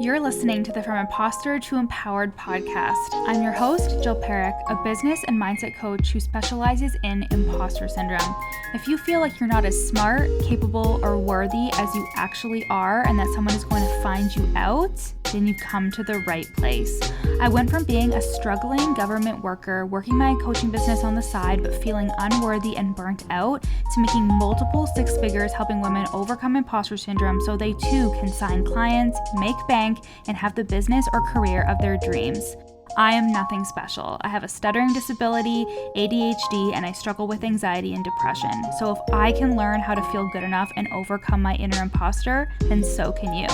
You're listening to the From Imposter to Empowered podcast. I'm your host, Jill Perrick, a business and mindset coach who specializes in imposter syndrome. If you feel like you're not as smart, capable, or worthy as you actually are, and that someone is going to find you out, then you've come to the right place. I went from being a struggling government worker, working my coaching business on the side, but feeling unworthy and burnt out, to making multiple six figures helping women overcome imposter syndrome so they too can sign clients, make bank, and have the business or career of their dreams. I am nothing special. I have a stuttering disability, ADHD, and I struggle with anxiety and depression. So if I can learn how to feel good enough and overcome my inner imposter, then so can you.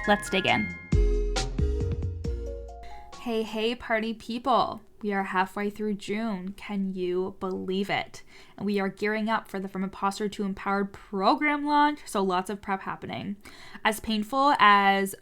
Let's dig in. Hey, party people. We are halfway through June. Can you believe it? And we are gearing up for the From Imposter to Empowered program launch, so lots of prep happening. As painful as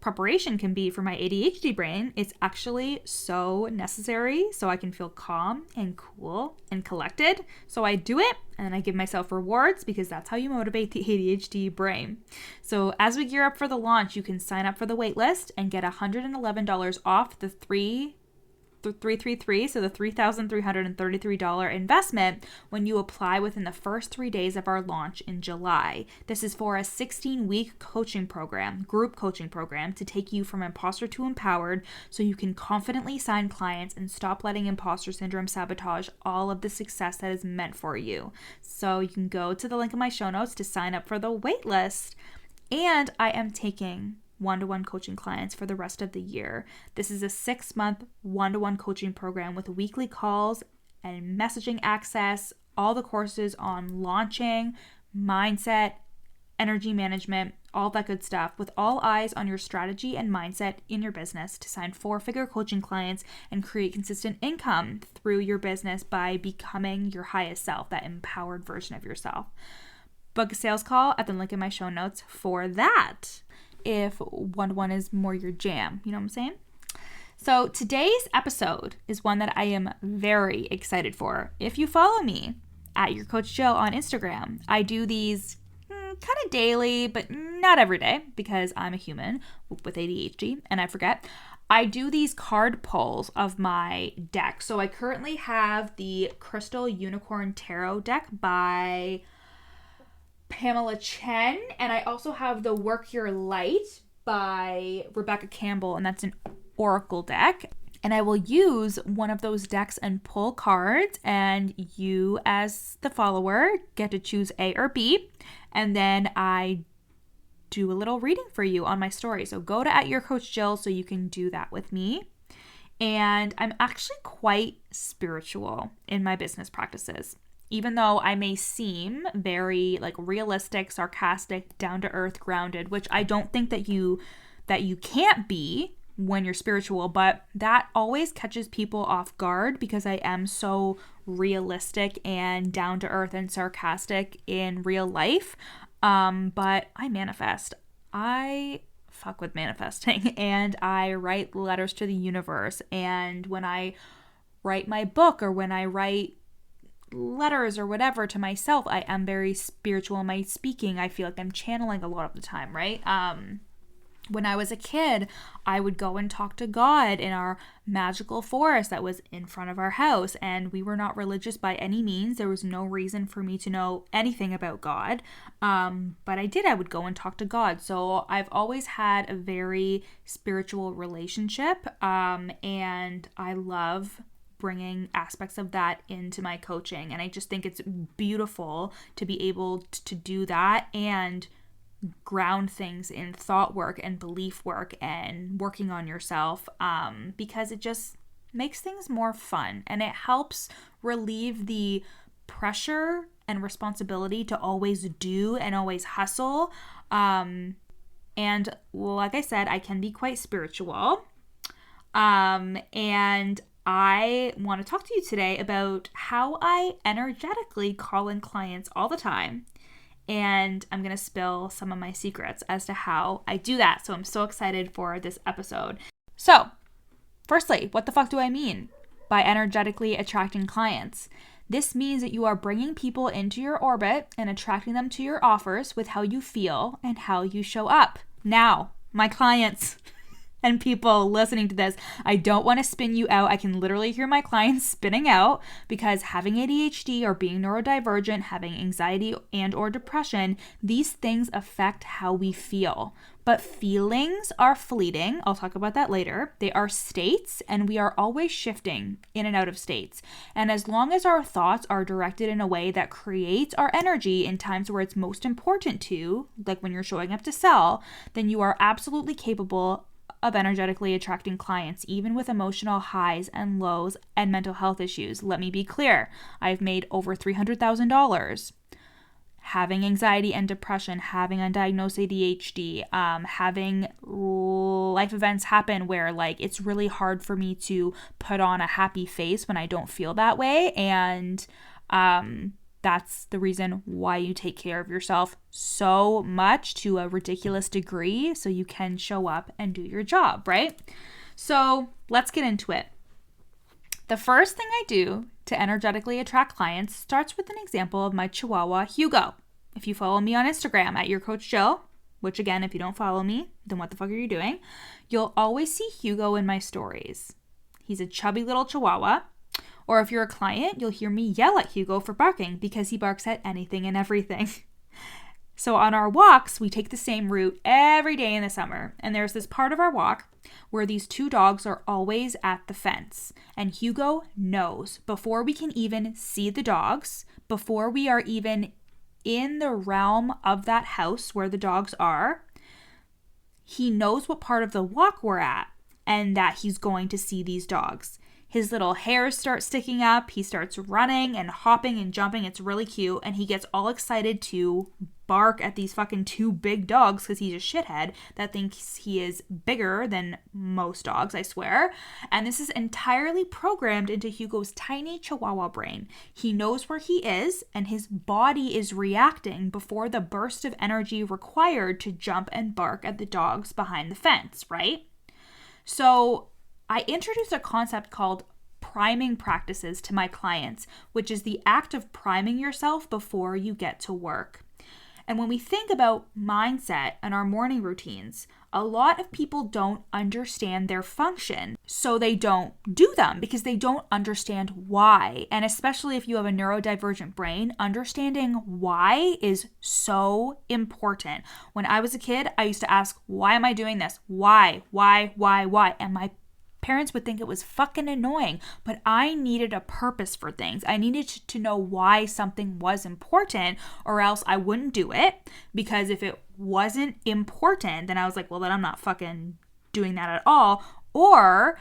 preparation can be for my ADHD brain, it's actually so necessary so I can feel calm and cool and collected. So I do it and I give myself rewards because that's how you motivate the ADHD brain. So as we gear up for the launch, you can sign up for the waitlist and get $111 off the 333, so the $3,333 investment when you apply within the first 3 days of our launch in July. This is for a 16-week coaching program, group coaching program, to take you from imposter to empowered so you can confidently sign clients and stop letting imposter syndrome sabotage all of the success that is meant for you. So you can go to the link in my show notes to sign up for the waitlist. And I am taking one-to-one coaching clients for the rest of the year. This is a 6-month one-to-one coaching program with weekly calls and messaging access, all the courses on launching, mindset, energy management, all that good stuff, with all eyes on your strategy and mindset in your business to sign 4-figure coaching clients and create consistent income through your business by becoming your highest self, that empowered version of yourself. Book a sales call at the link in my show notes for that, if one-to-one is more your jam, you know what I'm saying? So today's episode is one that I am very excited for. If you follow me at Your Coach Jill on Instagram, I do these kind of daily, but not every day because I'm a human with ADHD and I forget. I do these card pulls of my deck. So I currently have the Crystal Unicorn Tarot deck by Pamela Chen, and I also have the Work Your Light by Rebecca Campbell, and that's an oracle deck. And I will use one of those decks and pull cards, and you as the follower get to choose A or B, and then I do a little reading for you on my story. So go to @YourCoachJill so you can do that with me. And I'm actually quite spiritual in my business practices. Even though I may seem very realistic, sarcastic, down to earth, grounded, which I don't think that you can't be when you're spiritual, but that always catches people off guard because I am so realistic and down to earth and sarcastic in real life. But I manifest. I fuck with manifesting and I write letters to the universe. And when I write my book or when I write letters or whatever to myself, I am very spiritual in my speaking. I feel like I'm channeling a lot of the time, right? When I was a kid, I would go and talk to God in our magical forest that was in front of our house, and we were not religious by any means. There was no reason for me to know anything about God, but I would go and talk to God. So I've always had a very spiritual relationship, and I love bringing aspects of that into my coaching. And I just think it's beautiful to be able to do that and ground things in thought work and belief work and working on yourself, because it just makes things more fun and it helps relieve the pressure and responsibility to always do and always hustle. And like I said, I can be quite spiritual. And I want to talk to you today about how I energetically call in clients all the time. And I'm going to spill some of my secrets as to how I do that. So I'm so excited for this episode. So, firstly, what the fuck do I mean by energetically attracting clients? This means that you are bringing people into your orbit and attracting them to your offers with how you feel and how you show up. Now, my clients, and people listening to this, I don't want to spin you out. I can literally hear my clients spinning out because having ADHD or being neurodivergent, having anxiety and or depression, these things affect how we feel. But feelings are fleeting. I'll talk about that later. They are states, and we are always shifting in and out of states. And as long as our thoughts are directed in a way that creates our energy in times where it's most important to, like when you're showing up to sell, then you are absolutely capable of energetically attracting clients, even with emotional highs and lows and mental health issues. Let me be clear. I've made over $300,000 having anxiety and depression, having undiagnosed ADHD, having life events happen where like it's really hard for me to put on a happy face when I don't feel that way. And that's the reason why you take care of yourself so much to a ridiculous degree so you can show up and do your job, right? So let's get into it. The first thing I do to energetically attract clients starts with an example of my Chihuahua, Hugo. If you follow me on Instagram at Your Coach Jill, which again, if you don't follow me, then what the fuck are you doing? You'll always see Hugo in my stories. He's a chubby little Chihuahua. Or if you're a client, you'll hear me yell at Hugo for barking because he barks at anything and everything. So on our walks, we take the same route every day in the summer. And there's this part of our walk where these two dogs are always at the fence. And Hugo knows before we can even see the dogs, before we are even in the realm of that house where the dogs are, he knows what part of the walk we're at and that he's going to see these dogs. His little hairs start sticking up. He starts running and hopping and jumping. It's really cute. And he gets all excited to bark at these fucking two big dogs because he's a shithead that thinks he is bigger than most dogs, I swear. And this is entirely programmed into Hugo's tiny Chihuahua brain. He knows where he is and his body is reacting before the burst of energy required to jump and bark at the dogs behind the fence, right? So I introduced a concept called priming practices to my clients, which is the act of priming yourself before you get to work. And when we think about mindset and our morning routines, a lot of people don't understand their function, so they don't do them because they don't understand why. And especially if you have a neurodivergent brain, understanding why is so important. When I was a kid, I used to ask, why am I doing this? Why? And my parents would think it was fucking annoying, but I needed a purpose for things. I needed to know why something was important, or else I wouldn't do it, because if it wasn't important, then I was like, well, then I'm not fucking doing that at all. Or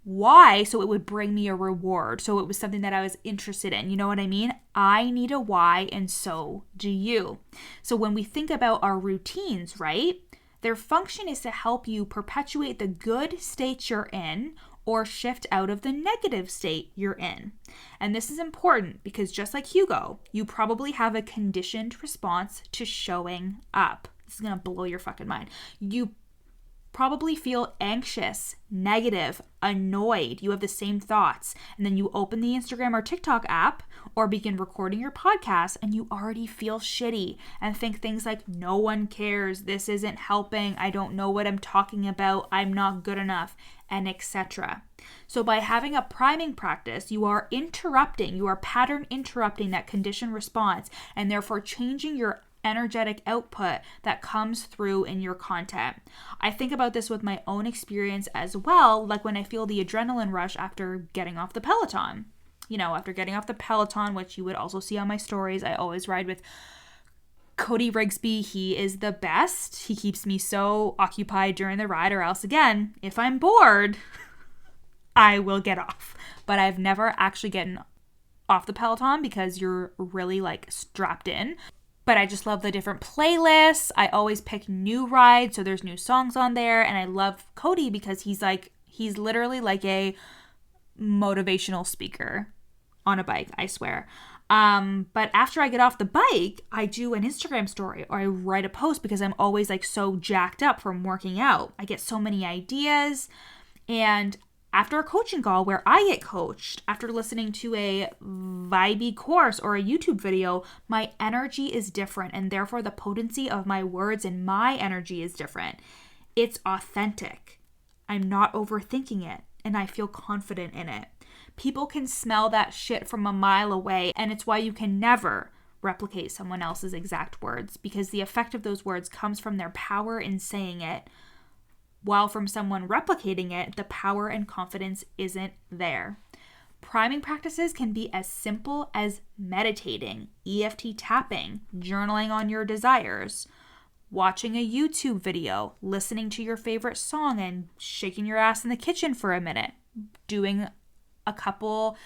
why? So it would bring me a reward. So it was something that I was interested in. You know what I mean? I need a why, and so do you. So when we think about our routines, right? Their function is to help you perpetuate the good state you're in or shift out of the negative state you're in. And this is important because just like Hugo, you probably have a conditioned response to showing up. This is going to blow your fucking mind. You probably feel anxious, negative, annoyed. You have the same thoughts. And then you open the Instagram or TikTok app or begin recording your podcast and you already feel shitty and think things like, no one cares, this isn't helping, I don't know what I'm talking about, I'm not good enough, and etc. So by having a priming practice, you are pattern interrupting that conditioned response and therefore changing your energetic output that comes through in your content. I think about this with my own experience as well, like when I feel the adrenaline rush after getting off the Peloton. After getting off the Peloton, which you would also see on my stories, I always ride with Cody Rigsby. He is the best. He keeps me so occupied during the ride, or else again, if I'm bored, I will get off. But I've never actually gotten off the Peloton because you're really strapped in. But I just love the different playlists. I always pick new rides, so there's new songs on there. And I love Cody because he's literally like a motivational speaker on a bike, I swear. But after I get off the bike, I do an Instagram story or I write a post because I'm always so jacked up from working out. I get so many ideas. And after a coaching call where I get coached, after listening to a vibey course or a YouTube video, my energy is different and therefore the potency of my words and my energy is different. It's authentic. I'm not overthinking it, and I feel confident in it. People can smell that shit from a mile away, and it's why you can never replicate someone else's exact words, because the effect of those words comes from their power in saying it, while from someone replicating it, the power and confidence isn't there. Priming practices can be as simple as meditating, EFT tapping, journaling on your desires, watching a YouTube video, listening to your favorite song and shaking your ass in the kitchen for a minute, doing a couple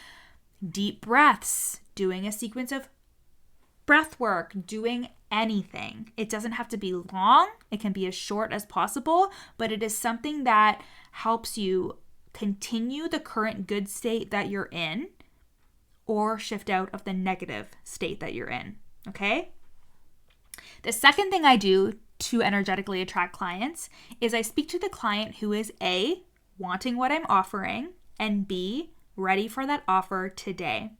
deep breaths, doing a sequence of breath work, doing anything. It doesn't have to be long. It can be as short as possible, but it is something that helps you continue the current good state that you're in or shift out of the negative state that you're in. Okay? The second thing I do to energetically attract clients is I speak to the client who is A, wanting what I'm offering, and B, ready for that offer today.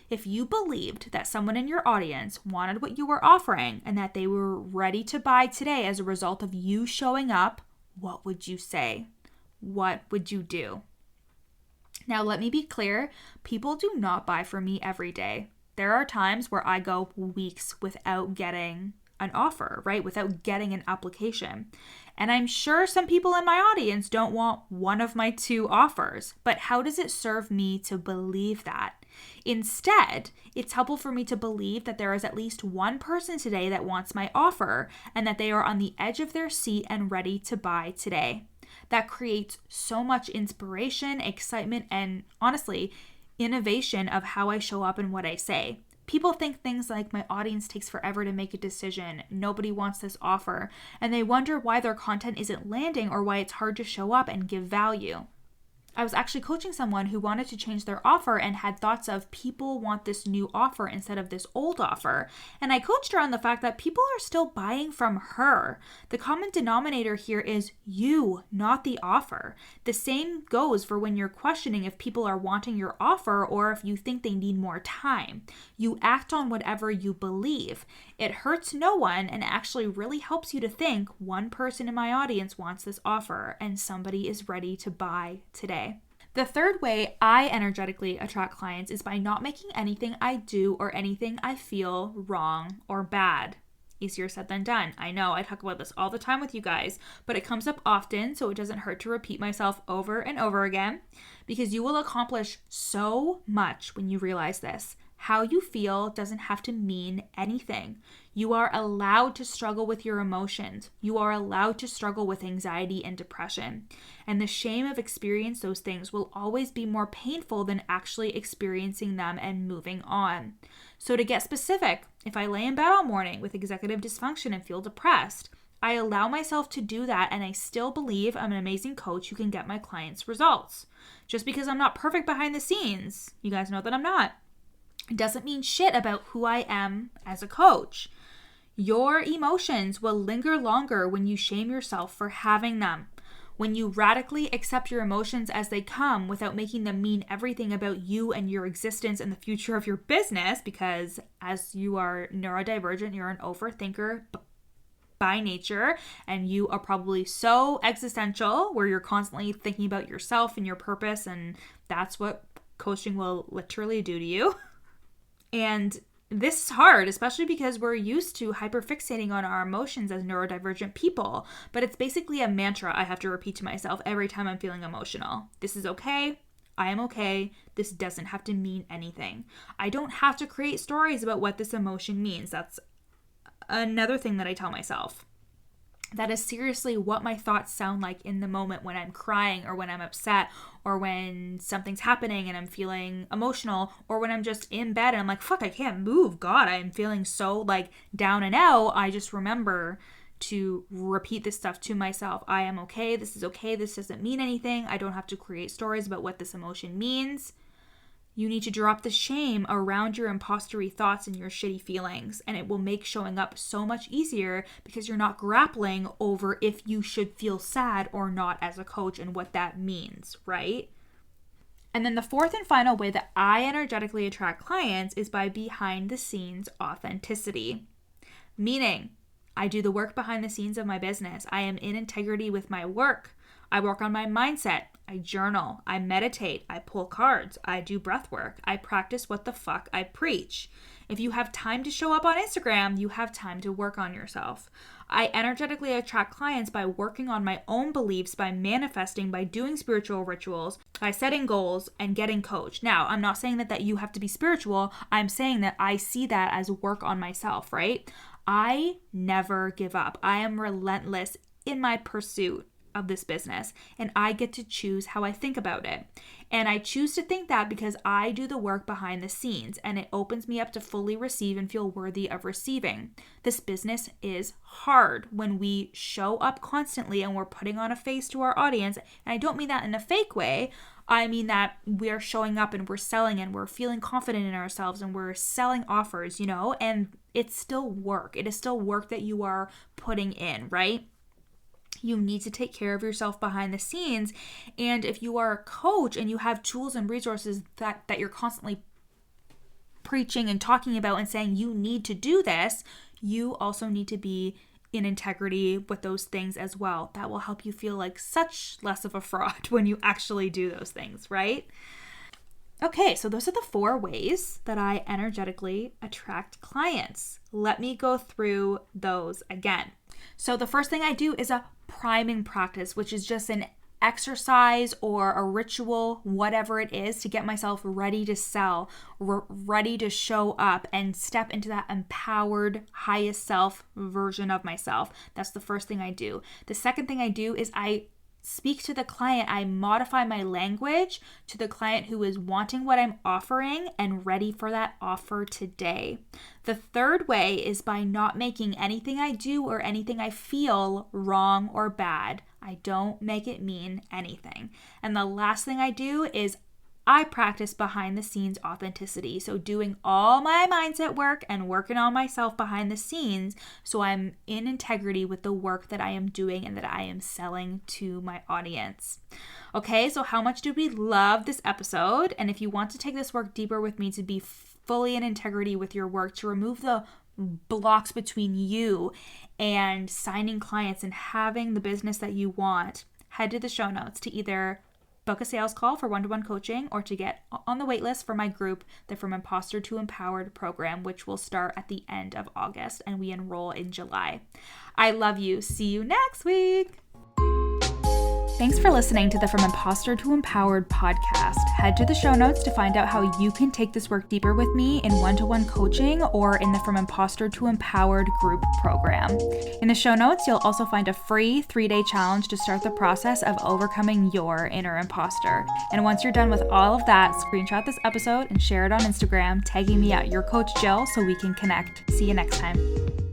If you believed that someone in your audience wanted what you were offering and that they were ready to buy today as a result of you showing up, what would you say? What would you do? Now, let me be clear. People do not buy from me every day. There are times where I go weeks without getting an offer, right? Without getting an application. And I'm sure some people in my audience don't want one of my two offers, but how does it serve me to believe that? Instead, it's helpful for me to believe that there is at least one person today that wants my offer and that they are on the edge of their seat and ready to buy today. That creates so much inspiration, excitement, and honestly, innovation of how I show up and what I say. People think things like my audience takes forever to make a decision, nobody wants this offer, and they wonder why their content isn't landing or why it's hard to show up and give value. I was actually coaching someone who wanted to change their offer and had thoughts of people want this new offer instead of this old offer. And I coached her on the fact that people are still buying from her. The common denominator here is you, not the offer. The same goes for when you're questioning if people are wanting your offer or if you think they need more time. You act on whatever you believe. It hurts no one and actually really helps you to think one person in my audience wants this offer and somebody is ready to buy today. The third way I energetically attract clients is by not making anything I do or anything I feel wrong or bad. Easier said than done. I know I talk about this all the time with you guys, but it comes up often, so it doesn't hurt to repeat myself over and over again, because you will accomplish so much when you realize this. How you feel doesn't have to mean anything. You are allowed to struggle with your emotions. You are allowed to struggle with anxiety and depression. And the shame of experiencing those things will always be more painful than actually experiencing them and moving on. So to get specific, if I lay in bed all morning with executive dysfunction and feel depressed, I allow myself to do that, and I still believe I'm an amazing coach who can get my clients results. Just because I'm not perfect behind the scenes, you guys know that I'm not, it doesn't mean shit about who I am as a coach. Your emotions will linger longer when you shame yourself for having them. When you radically accept your emotions as they come without making them mean everything about you and your existence and the future of your business, because as you are neurodivergent, you're an overthinker by nature, and you are probably so existential where you're constantly thinking about yourself and your purpose, and that's what coaching will literally do to you. And this is hard, especially because we're used to hyperfixating on our emotions as neurodivergent people, but it's basically a mantra I have to repeat to myself every time I'm feeling emotional. This is okay. I am okay. This doesn't have to mean anything. I don't have to create stories about what this emotion means. That's another thing that I tell myself. That is seriously what my thoughts sound like in the moment when I'm crying or when I'm upset or when something's happening and I'm feeling emotional or when I'm just in bed and I'm like, fuck, I can't move. God, I'm feeling so like down and out. I just remember to repeat this stuff to myself. I am okay. This is okay. This doesn't mean anything. I don't have to create stories about what this emotion means. You need to drop the shame around your impostery thoughts and your shitty feelings, and it will make showing up so much easier because you're not grappling over if you should feel sad or not as a coach and what that means, right? And then the fourth and final way that I energetically attract clients is by behind the scenes authenticity. Meaning, I do the work behind the scenes of my business. I am in integrity with my work. I work on my mindset. I journal. I meditate. I pull cards. I do breath work. I practice what the fuck I preach. If you have time to show up on Instagram, you have time to work on yourself. I energetically attract clients by working on my own beliefs, by manifesting, by doing spiritual rituals, by setting goals and getting coached. Now, I'm not saying that you have to be spiritual. I'm saying that I see that as work on myself, right? I never give up. I am relentless in my pursuit of this business, and I get to choose how I think about it. And I choose to think that because I do the work behind the scenes, and it opens me up to fully receive and feel worthy of receiving. This business is hard when we show up constantly and we're putting on a face to our audience. And I don't mean that in a fake way. I mean that we're showing up and we're selling and we're feeling confident in ourselves and we're selling offers, and it's still work. It is still work that you are putting in, right? You need to take care of yourself behind the scenes. And if you are a coach and you have tools and resources that you're constantly preaching and talking about and saying you need to do this, you also need to be in integrity with those things as well. That will help you feel like such less of a fraud when you actually do those things, right? Okay, so those are the 4 ways that I energetically attract clients. Let me go through those again. So the first thing I do is a priming practice, which is just an exercise or a ritual, whatever it is, to get myself ready to sell, ready to show up and step into that empowered, highest self version of myself. That's the first thing I do. The second thing I do is I speak to the client. I modify my language to the client who is wanting what I'm offering and ready for that offer today. The third way is by not making anything I do or anything I feel wrong or bad. I don't make it mean anything. And the last thing I do is I practice behind the scenes authenticity. So doing all my mindset work and working on myself behind the scenes so I'm in integrity with the work that I am doing and that I am selling to my audience. Okay, so how much did we love this episode? And if you want to take this work deeper with me to be fully in integrity with your work, to remove the blocks between you and signing clients and having the business that you want, head to the show notes to either book a sales call for one-to-one coaching or to get on the waitlist for my group, the From Imposter to Empowered program, which will start at the end of August and we enroll in July. I love you. See you next week. Thanks for listening to the From Imposter to Empowered podcast. Head to the show notes to find out how you can take this work deeper with me in one-to-one coaching or in the From Imposter to Empowered group program. In the show notes, you'll also find a free 3-day challenge to start the process of overcoming your inner imposter. And once you're done with all of that, screenshot this episode and share it on Instagram, tagging me at Your Coach Jill so we can connect. See you next time.